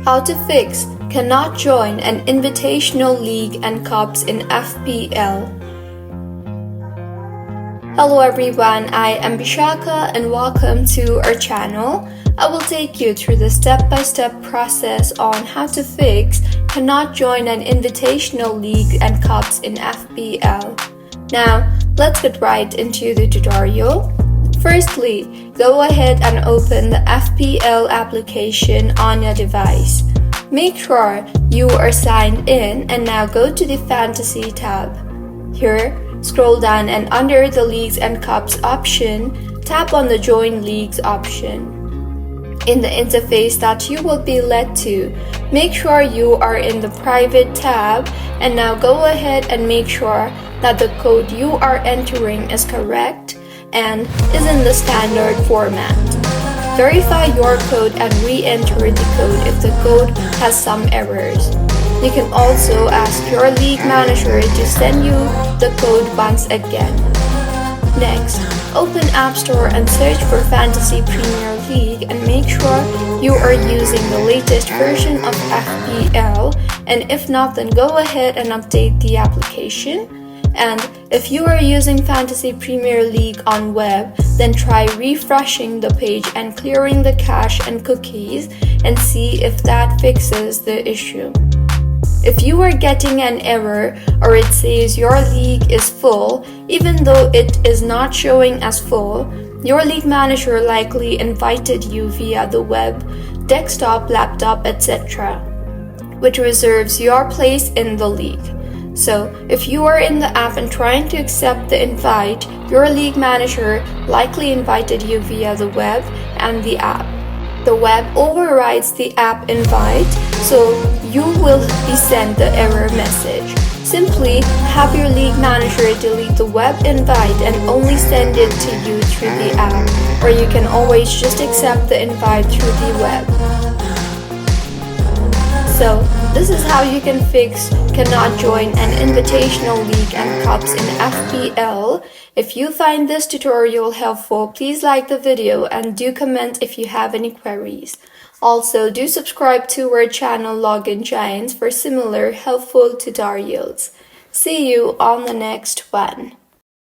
How to fix cannot join an invitational league and cups in FPL. Hello everyone, I am Bishaka and welcome to our channel. I will take you through the step-by-step process on how to fix cannot join an invitational league and cups in FPL. Now, let's get right into the tutorial. Firstly, go ahead and open the FPL application on your device. Make sure you are signed in and now go to the Fantasy tab. Here, scroll down and under the Leagues and Cups option, tap on the Join Leagues option. In the interface that you will be led to, make sure you are in the Private tab and now go ahead and make sure that the code you are entering is correct and is in the standard format. Verify your code and re-enter the code if the code has some errors. You can also ask your league manager to send you the code once again. Next, open App Store and search for Fantasy Premier League and make sure you are using the latest version of FPL, and if not, then go ahead and update the application. And if you are using Fantasy Premier League on web, then try refreshing the page and clearing the cache and cookies and see if that fixes the issue. If you are getting an error or it says your league is full, even though it is not showing as full, your league manager likely invited you via the web, desktop, laptop, etc., which reserves your place in the league. So, if you are in the app and trying to accept the invite, your league manager likely invited you via the web and the app. The web overrides the app invite, so you will be sent the error message. Simply have your league manager delete the web invite and only send it to you through the app, or you can always just accept the invite through the web. So, this is how you can fix cannot join an invitational league and cups in FPL. If you find this tutorial helpful, please like the video and do comment if you have any queries. Also, do subscribe to our channel Login Giants for similar helpful tutorials. See you on the next one.